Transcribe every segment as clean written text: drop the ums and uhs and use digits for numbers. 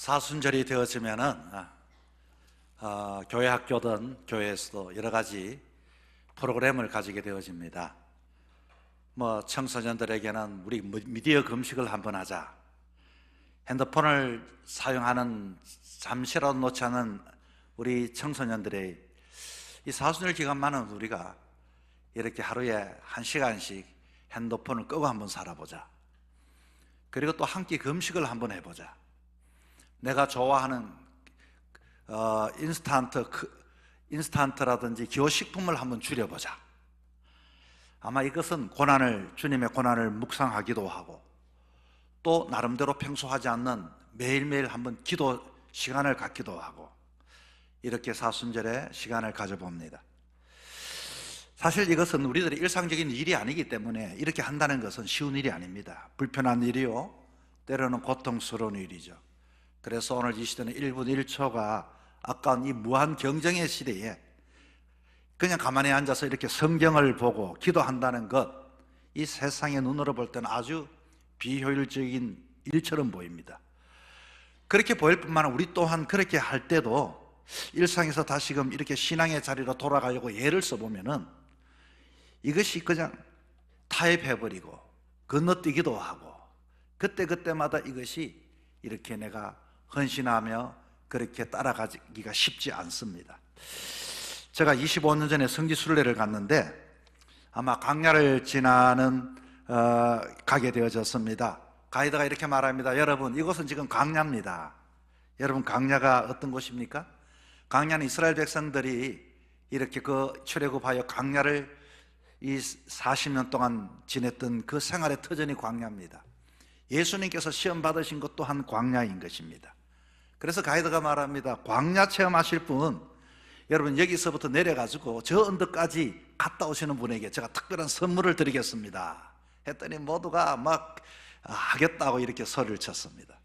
사순절이 되어지면은 교회 학교든 교회에서도 여러 가지 프로그램을 가지게 되어집니다. 청소년들에게는 우리 미디어 금식을 한번 하자, 핸드폰을 사용하는 잠시라도 놓지 않는 우리 청소년들의 이 사순절 기간만은 우리가 이렇게 하루에 1시간씩 핸드폰을 끄고 한번 살아보자. 그리고 또 한 끼 금식을 한번 해보자. 내가 좋아하는 인스턴트라든지 기호식품을 한번 줄여보자. 아마 이것은 주님의 고난을 묵상하기도 하고, 또 나름대로 평소 하지 않는 매일매일 한번 기도 시간을 갖기도 하고, 이렇게 사순절에 시간을 가져봅니다. 사실 이것은 우리들의 일상적인 일이 아니기 때문에 이렇게 한다는 것은 쉬운 일이 아닙니다. 불편한 일이요, 때로는 고통스러운 일이죠. 그래서 오늘 이 시대는 1분 1초가 아까운 이 무한 경쟁의 시대에 그냥 가만히 앉아서 이렇게 성경을 보고 기도한다는 것, 이 세상의 눈으로 볼 때는 아주 비효율적인 일처럼 보입니다. 그렇게 보일 뿐만 아니라 우리 또한 그렇게 할 때도 일상에서 다시금 이렇게 신앙의 자리로 돌아가려고 예를 써보면은 이것이 그냥 타협해버리고 건너뛰기도 하고, 그때마다 이것이 이렇게 내가 헌신하며 그렇게 따라가기가 쉽지 않습니다. 제가 25년 전에 성지순례를 갔는데 아마 광야를 가게 되어졌습니다. 가이드가 이렇게 말합니다. 여러분, 이곳은 지금 광야입니다. 여러분, 광야가 어떤 곳입니까? 광야는 이스라엘 백성들이 이렇게 출애굽하여 광야를 이 40년 동안 지냈던 그 생활의 터전이 광야입니다. 예수님께서 시험 받으신 것 또한 광야인 것입니다. 그래서 가이드가 말합니다. 광야 체험하실 분, 여러분 여기서부터 내려가지고 저 언덕까지 갔다 오시는 분에게 제가 특별한 선물을 드리겠습니다 했더니 모두가 막 하겠다고 이렇게 소리를 쳤습니다.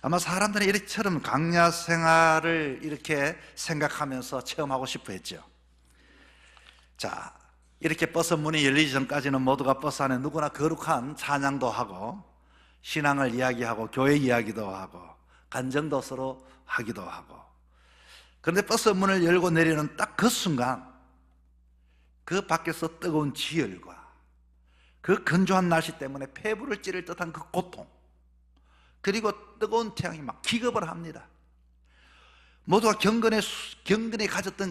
아마 사람들이 이처럼 광야 생활을 이렇게 생각하면서 체험하고 싶어 했죠. 자, 이렇게 버스 문이 열리기 전까지는 모두가 버스 안에 누구나 거룩한 찬양도 하고 신앙을 이야기하고 교회 이야기도 하고 간증도 서로 하기도 하고, 그런데 버스 문을 열고 내리는 딱 그 순간 그 밖에서 뜨거운 지열과 그 건조한 날씨 때문에 폐부를 찌를 듯한 그 고통, 그리고 뜨거운 태양이 막 기겁을 합니다. 모두가 경건에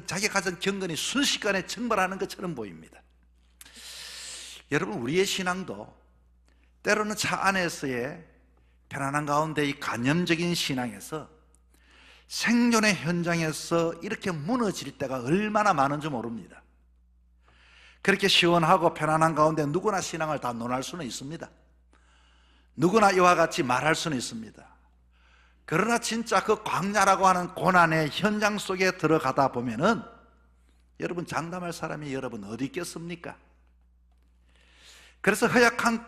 자기가 가진 경건이 순식간에 증발하는 것처럼 보입니다. 여러분, 우리의 신앙도 때로는 차 안에서의 편안한 가운데 이 간염적인 신앙에서 생존의 현장에서 이렇게 무너질 때가 얼마나 많은지 모릅니다. 그렇게 시원하고 편안한 가운데 누구나 신앙을 다 논할 수는 있습니다. 누구나 이와 같이 말할 수는 있습니다. 그러나 진짜 그 광야라고 하는 고난의 현장 속에 들어가다 보면은 여러분, 장담할 사람이 여러분 어디 있겠습니까? 그래서 허약한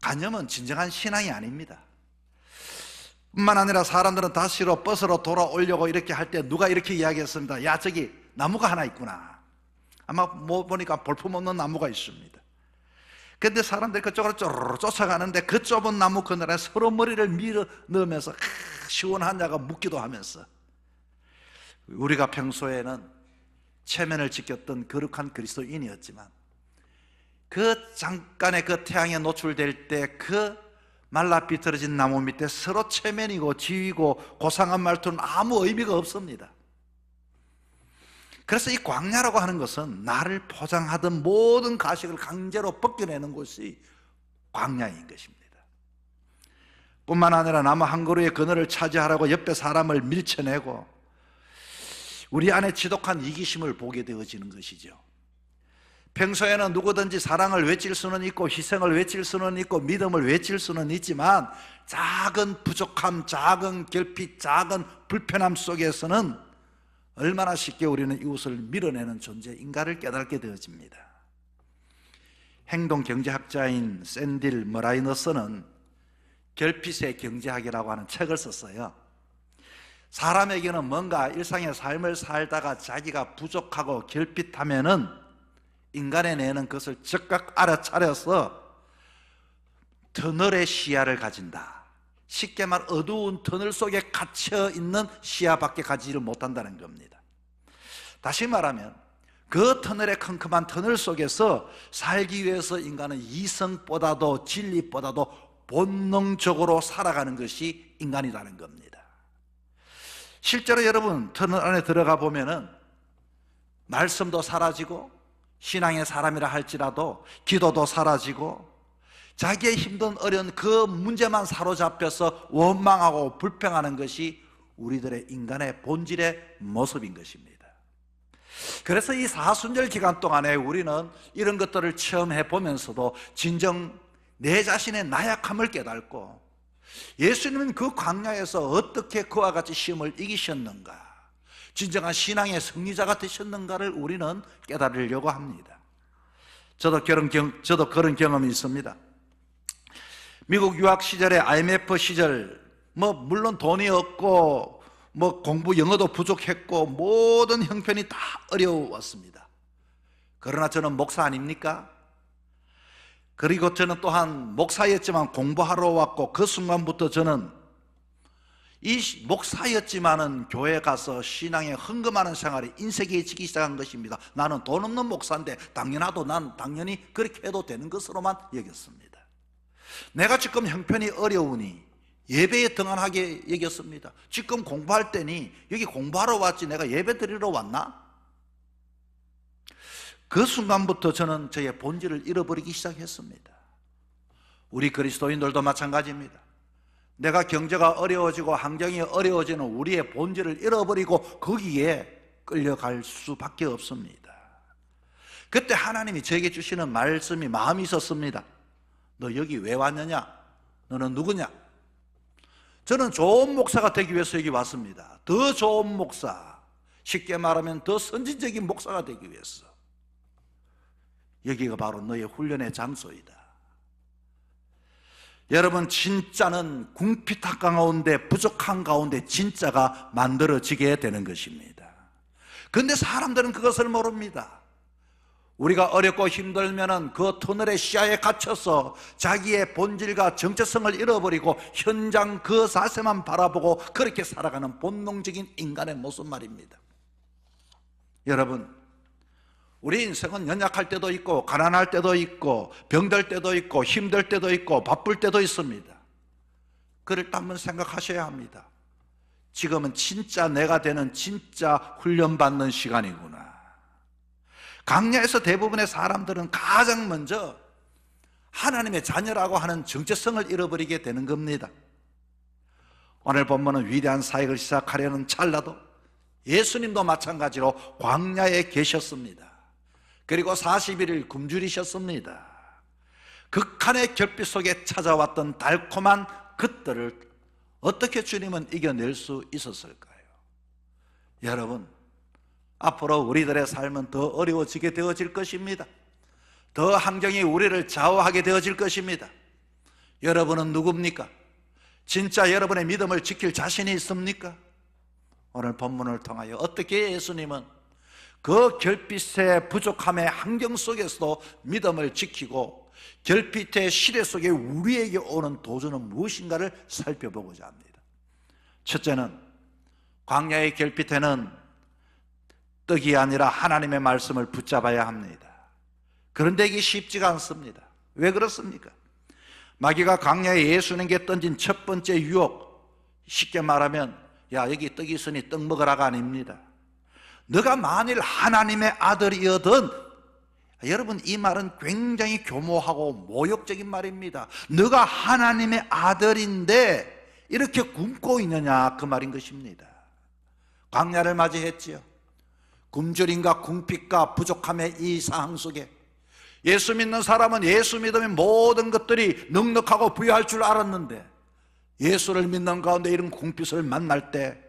간염은 진정한 신앙이 아닙니다. 뿐만 아니라 사람들은 다시로 버스로 돌아오려고 이렇게 할 때 누가 이렇게 이야기했습니다. 야, 저기 나무가 하나 있구나. 아마 보니까 볼품없는 나무가 있습니다. 근데 사람들이 그쪽으로 쪼르르 쫓아가는데 그 좁은 나무 그늘에 서로 머리를 밀어 넣으면서 시원한 자가 묻기도 하면서, 우리가 평소에는 체면을 지켰던 거룩한 그리스도인이었지만 그 잠깐의 그 태양에 노출될 때 그 말라 비틀어진 나무 밑에 서로 체면이고 지위고 고상한 말투는 아무 의미가 없습니다. 그래서 이 광야라고 하는 것은 나를 포장하던 모든 가식을 강제로 벗겨내는 곳이 광야인 것입니다. 뿐만 아니라 나무 한 그루의 그늘을 차지하라고 옆에 사람을 밀쳐내고 우리 안에 지독한 이기심을 보게 되어지는 것이죠. 평소에는 누구든지 사랑을 외칠 수는 있고 희생을 외칠 수는 있고 믿음을 외칠 수는 있지만 작은 부족함, 작은 결핍, 작은 불편함 속에서는 얼마나 쉽게 우리는 이웃을 밀어내는 존재인가를 깨닫게 되어집니다. 행동경제학자인 샌딜 머라이너스는 결핍의 경제학이라고 하는 책을 썼어요. 사람에게는 뭔가 일상의 삶을 살다가 자기가 부족하고 결핍하면은 인간의 뇌는 그것을 즉각 알아차려서 터널의 시야를 가진다. 쉽게 말 어두운 터널 속에 갇혀 있는 시야밖에 가지를 못한다는 겁니다. 다시 말하면 그 터널의 컴컴한 터널 속에서 살기 위해서 인간은 이성보다도 진리보다도 본능적으로 살아가는 것이 인간이라는 겁니다. 실제로 여러분 터널 안에 들어가 보면은 말씀도 사라지고 신앙의 사람이라 할지라도 기도도 사라지고 자기의 힘든 어려운 그 문제만 사로잡혀서 원망하고 불평하는 것이 우리들의 인간의 본질의 모습인 것입니다. 그래서 이 사순절 기간 동안에 우리는 이런 것들을 체험해 보면서도 진정 내 자신의 나약함을 깨닫고 예수님은 그 광야에서 어떻게 그와 같이 시험을 이기셨는가, 진정한 신앙의 승리자가 되셨는가를 우리는 깨달으려고 합니다. 저도 그런 경험이 있습니다. 미국 유학 시절에 IMF 시절 물론 돈이 없고 공부 영어도 부족했고 모든 형편이 다 어려웠습니다. 그러나 저는 목사 아닙니까? 그리고 저는 또한 목사였지만 공부하러 왔고 그 순간부터 저는 이 목사였지만은 교회 가서 신앙에 헌금하는 생활이 인색해지기 시작한 것입니다. 나는 돈 없는 목사인데 난 당연히 그렇게 해도 되는 것으로만 여겼습니다. 내가 지금 형편이 어려우니 예배에 등한하게 여겼습니다. 지금 공부할 때니 여기 공부하러 왔지 내가 예배 드리러 왔나? 그 순간부터 저는 저의 본질을 잃어버리기 시작했습니다. 우리 그리스도인들도 마찬가지입니다. 내가 경제가 어려워지고 환경이 어려워지는 우리의 본질을 잃어버리고 거기에 끌려갈 수밖에 없습니다. 그때 하나님이 저에게 주시는 말씀이 마음이 있었습니다. 너 여기 왜 왔느냐? 너는 누구냐? 저는 좋은 목사가 되기 위해서 여기 왔습니다. 더 좋은 목사, 쉽게 말하면 더 선진적인 목사가 되기 위해서. 여기가 바로 너의 훈련의 장소이다. 여러분, 진짜는 궁핍한 가운데, 부족한 가운데 진짜가 만들어지게 되는 것입니다. 그런데 사람들은 그것을 모릅니다. 우리가 어렵고 힘들면은 그 터널의 시야에 갇혀서 자기의 본질과 정체성을 잃어버리고 현장 그 사세만 바라보고 그렇게 살아가는 본능적인 인간의 모습 말입니다. 여러분, 우리 인생은 연약할 때도 있고 가난할 때도 있고 병들 때도 있고 힘들 때도 있고 바쁠 때도 있습니다. 그를 한번 생각하셔야 합니다. 지금은 진짜 내가 되는 진짜 훈련받는 시간이구나. 광야에서 대부분의 사람들은 가장 먼저 하나님의 자녀라고 하는 정체성을 잃어버리게 되는 겁니다. 오늘 본문은 위대한 사역을 시작하려는 찰나도 예수님도 마찬가지로 광야에 계셨습니다. 그리고 41일 굶주리셨습니다. 극한의 결핍 속에 찾아왔던 달콤한 그들을 어떻게 주님은 이겨낼 수 있었을까요? 여러분, 앞으로 우리들의 삶은 더 어려워지게 되어질 것입니다. 더 환경이 우리를 좌우하게 되어질 것입니다. 여러분은 누굽니까? 진짜 여러분의 믿음을 지킬 자신이 있습니까? 오늘 본문을 통하여 어떻게 예수님은 그 결핍의 부족함의 환경 속에서도 믿음을 지키고 결핍의 시대 속에 우리에게 오는 도전은 무엇인가를 살펴보고자 합니다. 첫째는 광야의 결핍에는 떡이 아니라 하나님의 말씀을 붙잡아야 합니다. 그런데 이게 쉽지가 않습니다. 왜 그렇습니까? 마귀가 광야에 예수님께 던진 첫 번째 유혹, 쉽게 말하면 야, 여기 떡이 있으니 떡 먹으라가 아닙니다. 너가 만일 하나님의 아들이어든, 여러분 이 말은 굉장히 교모하고 모욕적인 말입니다. 너가 하나님의 아들인데 이렇게 굶고 있느냐, 그 말인 것입니다. 광야를 맞이했지요. 굶주림과 궁핍과 부족함의 이 상황 속에 예수 믿는 사람은 예수 믿으면 모든 것들이 넉넉하고 부유할 줄 알았는데 예수를 믿는 가운데 이런 궁핍을 만날 때,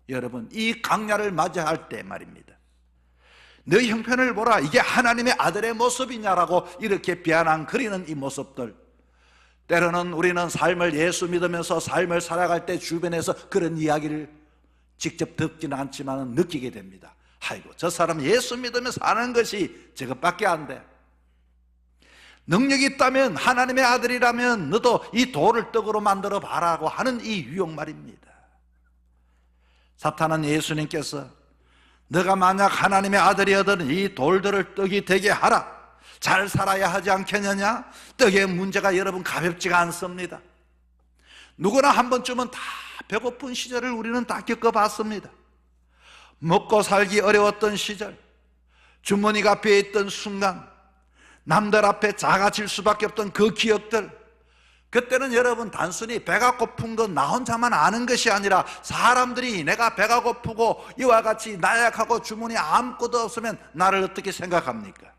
여러분 이 광야를 맞이할 때 말입니다, 너희 형편을 보라, 이게 하나님의 아들의 모습이냐라고 이렇게 비아냥거리는 이 모습들, 때로는 우리는 삶을 예수 믿으면서 삶을 살아갈 때 주변에서 그런 이야기를 직접 듣지는 않지만 느끼게 됩니다. 아이고, 저 사람 예수 믿으면서 사는 것이 저것밖에 안 돼. 능력이 있다면, 하나님의 아들이라면 너도 이 돌을 떡으로 만들어 봐라고 하는 이 유혹 말입니다. 사탄은 예수님께서 너가 만약 하나님의 아들이어든 이 돌들을 떡이 되게 하라, 잘 살아야 하지 않겠느냐? 떡의 문제가 여러분 가볍지가 않습니다. 누구나 한 번쯤은 다 배고픈 시절을 우리는 다 겪어봤습니다. 먹고 살기 어려웠던 시절, 주머니가 비어있던 순간, 남들 앞에 작아질 수밖에 없던 그 기억들, 그때는 여러분 단순히 배가 고픈 건 나 혼자만 아는 것이 아니라 사람들이 내가 배가 고프고 이와 같이 나약하고 주머니에 아무것도 없으면 나를 어떻게 생각합니까?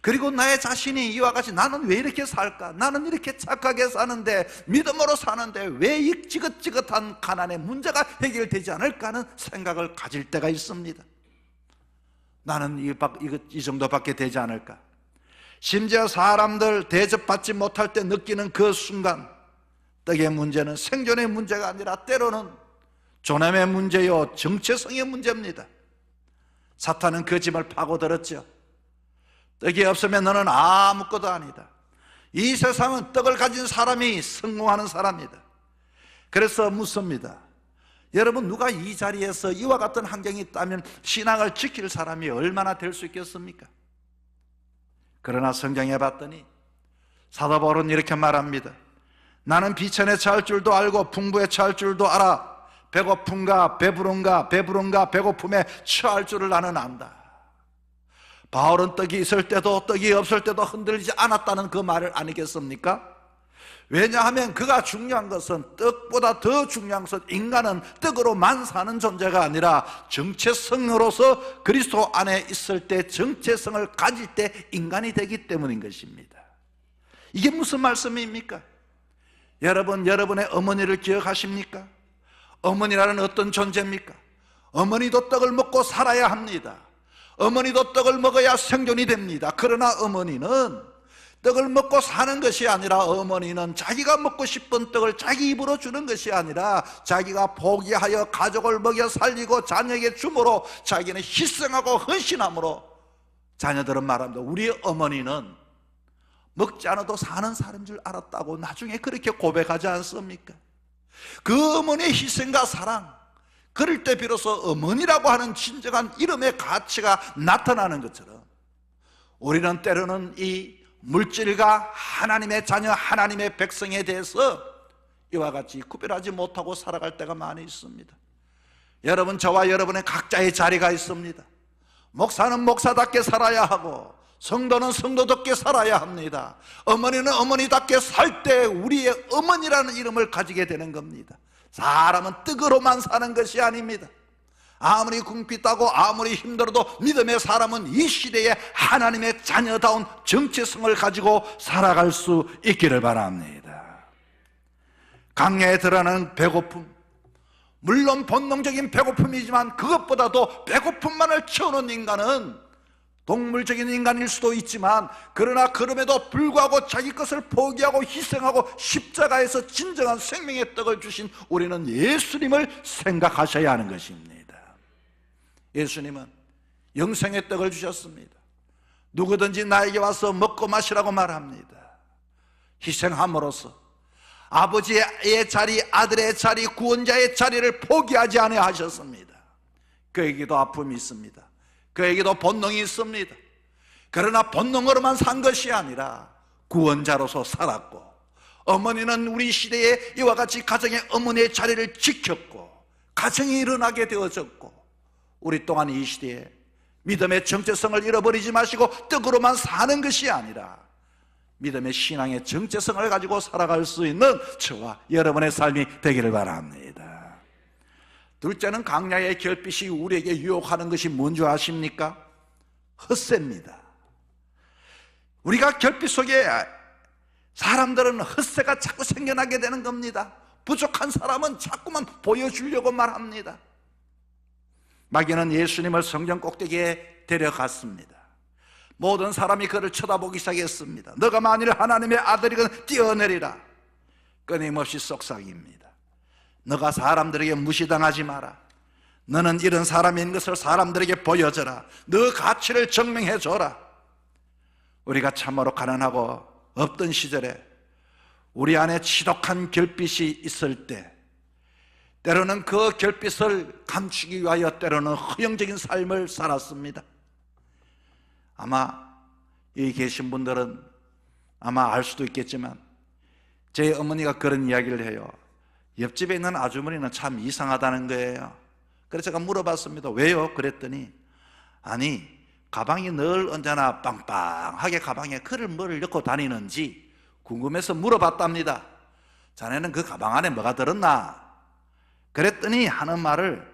그리고 나의 자신이 이와 같이 나는 왜 이렇게 살까? 나는 이렇게 착하게 사는데, 믿음으로 사는데 왜 이 지긋지긋한 가난의 문제가 해결되지 않을까 하는 생각을 가질 때가 있습니다. 나는 이 정도밖에 되지 않을까? 심지어 사람들 대접받지 못할 때 느끼는 그 순간, 떡의 문제는 생존의 문제가 아니라 때로는 존엄의 문제요, 정체성의 문제입니다. 사탄은 그 짐을 파고들었죠. 떡이 없으면 너는 아무것도 아니다. 이 세상은 떡을 가진 사람이 성공하는 사람이다. 그래서 묻습니다. 여러분, 누가 이 자리에서 이와 같은 환경이 있다면 신앙을 지킬 사람이 얼마나 될 수 있겠습니까? 그러나 성경에 봤더니 사도 바울은 이렇게 말합니다. 나는 비천에 처할 줄도 알고 풍부에 처할 줄도 알아. 배고픔과 배부른가 배고픔에 처할 줄을 나는 안다. 바울은 떡이 있을 때도 떡이 없을 때도 흔들리지 않았다는 그 말을 아니겠습니까? 왜냐하면 그가 중요한 것은, 떡보다 더 중요한 것은 인간은 떡으로만 사는 존재가 아니라 정체성으로서 그리스도 안에 있을 때, 정체성을 가질 때 인간이 되기 때문인 것입니다. 이게 무슨 말씀입니까? 여러분, 여러분의 어머니를 기억하십니까? 어머니라는 어떤 존재입니까? 어머니도 떡을 먹고 살아야 합니다. 어머니도 떡을 먹어야 생존이 됩니다. 그러나 어머니는 떡을 먹고 사는 것이 아니라, 어머니는 자기가 먹고 싶은 떡을 자기 입으로 주는 것이 아니라 자기가 포기하여 가족을 먹여 살리고 자녀에게 줌으로 자기는 희생하고 헌신함으로, 자녀들은 말합니다. 우리 어머니는 먹지 않아도 사는 사람인 줄 알았다고 나중에 그렇게 고백하지 않습니까? 그 어머니의 희생과 사랑, 그럴 때 비로소 어머니라고 하는 진정한 이름의 가치가 나타나는 것처럼, 우리는 때로는 이 물질과 하나님의 자녀, 하나님의 백성에 대해서 이와 같이 구별하지 못하고 살아갈 때가 많이 있습니다. 여러분, 저와 여러분의 각자의 자리가 있습니다. 목사는 목사답게 살아야 하고, 성도는 성도답게 살아야 합니다. 어머니는 어머니답게 살 때 우리의 어머니라는 이름을 가지게 되는 겁니다. 사람은 떡으로만 사는 것이 아닙니다. 아무리 궁핍하고 아무리 힘들어도 믿음의 사람은 이 시대에 하나님의 자녀다운 정체성을 가지고 살아갈 수 있기를 바랍니다. 강야에 드러나는 배고픔, 물론 본능적인 배고픔이지만 그것보다도 배고픔만을 채우는 인간은 동물적인 인간일 수도 있지만, 그러나 그럼에도 불구하고 자기 것을 포기하고 희생하고 십자가에서 진정한 생명의 떡을 주신 우리는 예수님을 생각하셔야 하는 것입니다. 예수님은 영생의 떡을 주셨습니다. 누구든지 나에게 와서 먹고 마시라고 말합니다. 희생함으로써 아버지의 자리, 아들의 자리, 구원자의 자리를 포기하지 아니하셨습니다. 그에게도 아픔이 있습니다. 그에게도 본능이 있습니다. 그러나 본능으로만 산 것이 아니라 구원자로서 살았고, 어머니는 우리 시대에 이와 같이 가정의 어머니의 자리를 지켰고 가정이 일어나게 되어졌고, 우리 또한 이 시대에 믿음의 정체성을 잃어버리지 마시고 떡으로만 사는 것이 아니라 믿음의 신앙의 정체성을 가지고 살아갈 수 있는 저와 여러분의 삶이 되기를 바랍니다. 둘째는, 강야의 결핍이 우리에게 유혹하는 것이 뭔지 아십니까? 헛새입니다. 우리가 결핍 속에 사람들은 헛새가 자꾸 생겨나게 되는 겁니다. 부족한 사람은 자꾸만 보여주려고 말합니다. 마귀는 예수님을 성전 꼭대기에 데려갔습니다. 모든 사람이 그를 쳐다보기 시작했습니다. 너가 만일 하나님의 아들이건 뛰어내리라. 끊임없이 속삭입니다. 너가 사람들에게 무시당하지 마라. 너는 이런 사람인 것을 사람들에게 보여줘라. 너 가치를 증명해줘라. 우리가 참으로 가난하고 없던 시절에 우리 안에 지독한 결핍이 있을 때 때로는 그 결핍을 감추기 위하여 때로는 허영적인 삶을 살았습니다. 아마 여기 계신 분들은 아마 알 수도 있겠지만 제 어머니가 그런 이야기를 해요. 옆집에 있는 아주머니는 참 이상하다는 거예요. 그래서 제가 물어봤습니다. 왜요? 그랬더니 아니, 가방이 늘 언제나 빵빵하게 가방에 글을 뭐를 넣고 다니는지 궁금해서 물어봤답니다. 자네는 그 가방 안에 뭐가 들었나? 그랬더니 하는 말을,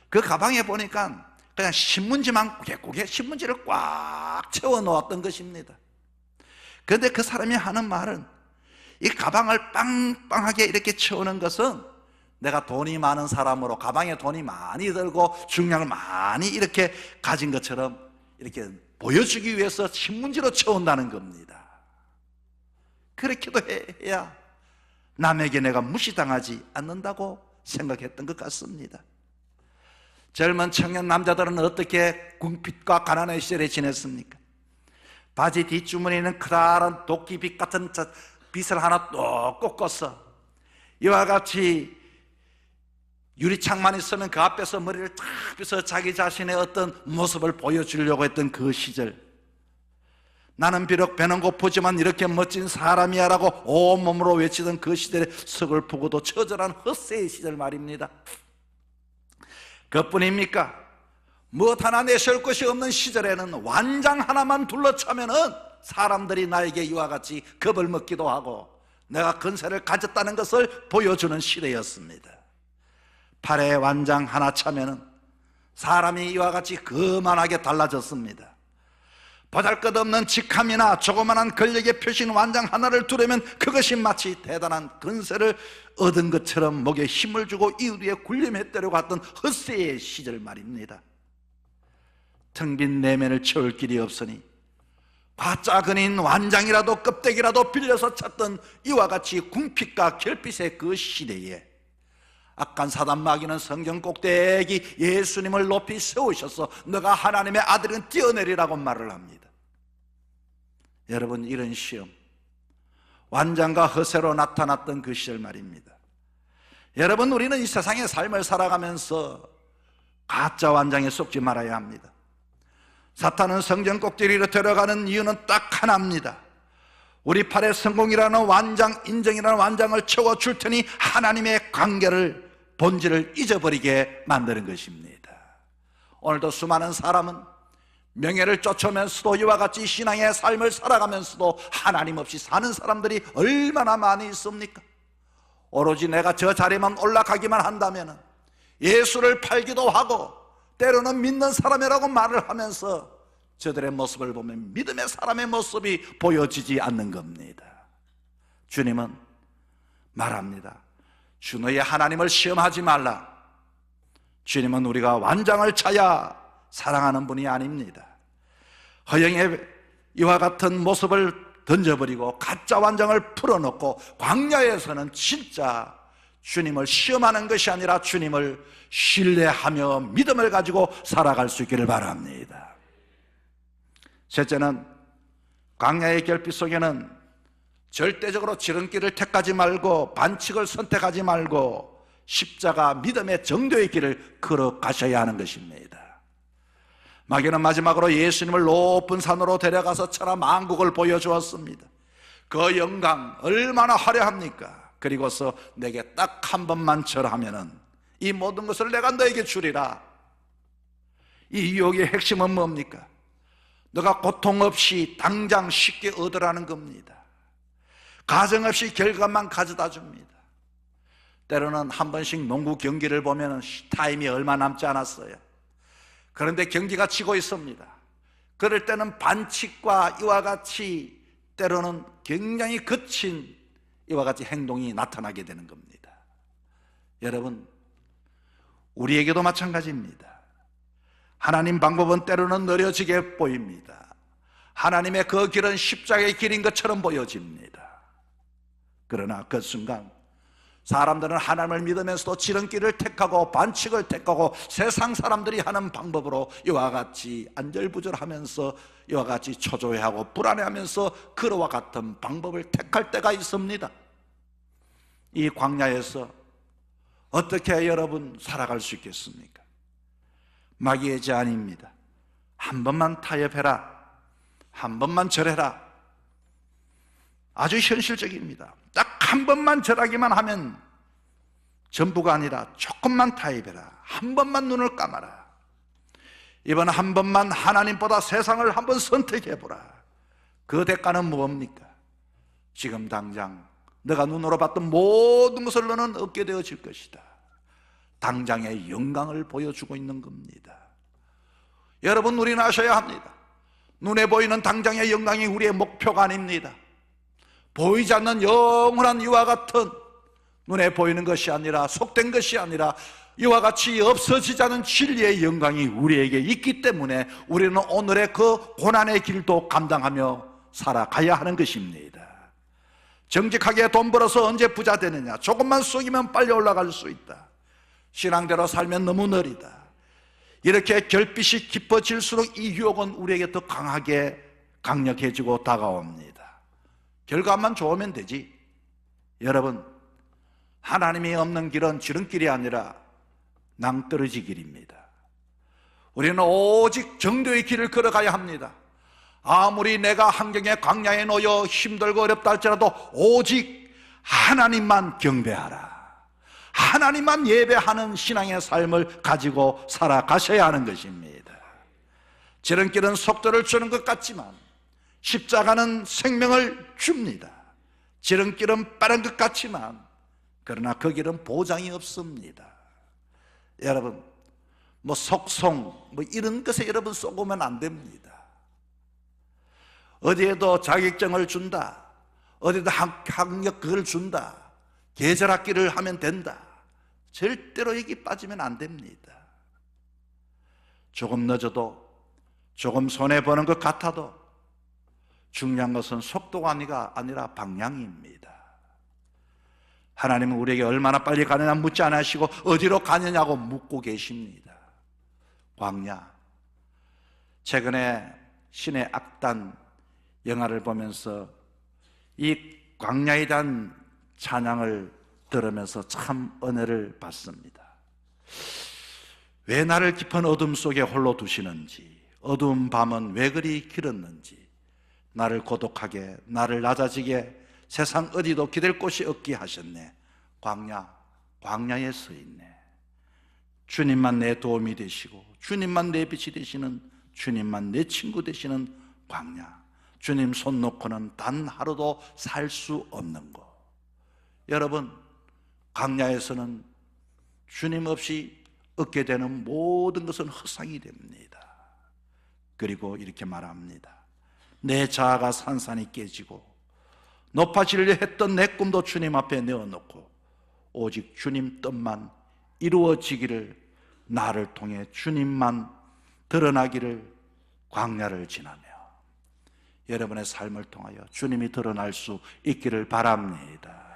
그 가방에 보니까 그냥 신문지만 꾸깃꾸깃 신문지를 꽉 채워 놓았던 것입니다. 그런데 그 사람이 하는 말은, 이 가방을 빵빵하게 이렇게 채우는 것은 내가 돈이 많은 사람으로 가방에 돈이 많이 들고 중량을 많이 이렇게 가진 것처럼 이렇게 보여주기 위해서 신문지로 채운다는 겁니다. 그렇게도 해야 남에게 내가 무시당하지 않는다고 생각했던 것 같습니다. 젊은 청년 남자들은 어떻게 궁핍과 가난의 시절에 지냈습니까? 바지 뒷주머니에는 커다란 도끼빗 같은 빗을 하나 또 꽂고서 이와 같이 유리창만 있으면 그 앞에서 머리를 탁 빗어 자기 자신의 어떤 모습을 보여주려고 했던 그 시절, 나는 비록 배는 고프지만 이렇게 멋진 사람이야 라고 온몸으로 외치던 그 시절에 서글프고도 처절한 헛세의 시절 말입니다. 그뿐입니까? 무엇 하나 내세울 것이 없는 시절에는 완장 하나만 둘러차면은 사람들이 나에게 이와 같이 겁을 먹기도 하고 내가 근세를 가졌다는 것을 보여주는 시대였습니다. 팔에 완장 하나 차면은 사람이 이와 같이 거만하게 달라졌습니다. 보잘것없는 직함이나 조그만한 권력의 표신 완장 하나를 두르면 그것이 마치 대단한 근세를 얻은 것처럼 목에 힘을 주고 이웃 위에 굴림했다려고 했던 헛세의 시절 말입니다. 텅 빈 내면을 채울 길이 없으니 과짜근인 완장이라도 껍데기라도 빌려서 찾던 이와 같이 궁핍과 결핍의 그 시대에 악한 사단 마귀는 성경 꼭대기 예수님을 높이 세우셔서 너가 하나님의 아들은 뛰어내리라고 말을 합니다. 여러분, 이런 시험, 완장과 허세로 나타났던 그 시절 말입니다. 여러분, 우리는 이 세상의 삶을 살아가면서 가짜 완장에 속지 말아야 합니다. 사탄은 성경 꼭대기로 데려가는 이유는 딱 하나입니다. 우리 팔에 성공이라는 완장, 인정이라는 완장을 채워줄 테니 하나님의 관계를, 본질을 잊어버리게 만드는 것입니다. 오늘도 수많은 사람은 명예를 쫓으면서도 이와 같이 신앙의 삶을 살아가면서도 하나님 없이 사는 사람들이 얼마나 많이 있습니까? 오로지 내가 저 자리만 올라가기만 한다면 예수를 팔기도 하고 때로는 믿는 사람이라고 말을 하면서 저들의 모습을 보면 믿음의 사람의 모습이 보여지지 않는 겁니다. 주님은 말합니다. 주 너의 하나님을 시험하지 말라. 주님은 우리가 완장을 차야 사랑하는 분이 아닙니다. 허영의 이와 같은 모습을 던져버리고 가짜 완장을 풀어놓고 광야에서는 진짜 주님을 시험하는 것이 아니라 주님을 신뢰하며 믿음을 가지고 살아갈 수 있기를 바랍니다. 셋째는, 광야의 결핍 속에는 절대적으로 지름길을 택하지 말고 반칙을 선택하지 말고 십자가 믿음의 정도의 길을 걸어가셔야 하는 것입니다. 마귀는 마지막으로 예수님을 높은 산으로 데려가서 천하 만국을 보여주었습니다. 그 영광 얼마나 화려합니까? 그리고서 내게 딱 한 번만 절하면은 이 모든 것을 내가 너에게 주리라. 이 유혹의 핵심은 뭡니까? 너가 고통 없이 당장 쉽게 얻으라는 겁니다. 가정 없이 결과만 가져다 줍니다. 때로는 한 번씩 농구 경기를 보면 타임이 얼마 남지 않았어요. 그런데 경기가 치고 있습니다. 그럴 때는 반칙과 이와 같이 때로는 굉장히 거친 이와 같이 행동이 나타나게 되는 겁니다. 여러분, 우리에게도 마찬가지입니다. 하나님 방법은 때로는 느려지게 보입니다. 하나님의 그 길은 십자가의 길인 것처럼 보여집니다. 그러나 그 순간 사람들은 하나님을 믿으면서도 지름길을 택하고 반칙을 택하고 세상 사람들이 하는 방법으로 이와 같이 안절부절하면서 이와 같이 초조해하고 불안해하면서 그와 같은 방법을 택할 때가 있습니다. 이 광야에서 어떻게 여러분 살아갈 수 있겠습니까? 마귀의 제안입니다. 한 번만 타협해라, 한 번만 절해라. 아주 현실적입니다. 딱 한 번만 절하기만 하면 전부가 아니라 조금만 타협해라, 한 번만 눈을 감아라. 이번 한 번만 하나님보다 세상을 한번 선택해보라. 그 대가는 뭡니까? 지금 당장 너가 눈으로 봤던 모든 것을 너는 얻게 되어질 것이다. 당장의 영광을 보여주고 있는 겁니다. 여러분, 우리는 아셔야 합니다. 눈에 보이는 당장의 영광이 우리의 목표가 아닙니다. 보이지 않는 영원한 이와 같은, 눈에 보이는 것이 아니라, 속된 것이 아니라 이와 같이 없어지지 않은 진리의 영광이 우리에게 있기 때문에 우리는 오늘의 그 고난의 길도 감당하며 살아가야 하는 것입니다. 정직하게 돈 벌어서 언제 부자 되느냐, 조금만 속이면 빨리 올라갈 수 있다, 신앙대로 살면 너무 느리다, 이렇게 결핍이 깊어질수록 이 유혹은 우리에게 더 강하게 강력해지고 다가옵니다. 결과만 좋으면 되지. 여러분, 하나님이 없는 길은 지름길이 아니라 낭떠러지 길입니다. 우리는 오직 정도의 길을 걸어가야 합니다. 아무리 내가 환경의 광야에 놓여 힘들고 어렵다 할지라도 오직 하나님만 경배하라, 하나님만 예배하는 신앙의 삶을 가지고 살아가셔야 하는 것입니다. 지름길은 속도를 주는 것 같지만 십자가는 생명을 줍니다. 지름길은 빠른 것 같지만 그러나 그 길은 보장이 없습니다. 여러분, 속성 이런 것에 여러분 쏘고면 안 됩니다. 어디에도 자격증을 준다, 어디에도 학력 그걸 준다, 계절학기를 하면 된다, 절대로 여기 빠지면 안 됩니다. 조금 늦어도, 조금 손해보는 것 같아도 중요한 것은 속도가 아니라 방향입니다. 하나님은 우리에게 얼마나 빨리 가느냐 묻지 않으시고 어디로 가느냐고 묻고 계십니다. 광야, 최근에 신의 악단 영화를 보면서 이 광야에 대한 찬양을 들으면서 참 은혜를 받습니다. 왜 나를 깊은 어둠 속에 홀로 두시는지, 어두운 밤은 왜 그리 길었는지, 나를 고독하게, 나를 낮아지게, 세상 어디도 기댈 곳이 없게 하셨네. 광야에 서 있네. 주님만 내 도움이 되시고, 주님만 내 빛이 되시는, 주님만 내 친구 되시는 광야. 주님 손 놓고는 단 하루도 살 수 없는 것. 여러분, 광야에서는 주님 없이 얻게 되는 모든 것은 허상이 됩니다. 그리고 이렇게 말합니다. 내 자아가 산산이 깨지고 높아지려 했던 내 꿈도 주님 앞에 내어놓고 오직 주님 뜻만 이루어지기를, 나를 통해 주님만 드러나기를 광야를 지나며 여러분의 삶을 통하여 주님이 드러날 수 있기를 바랍니다.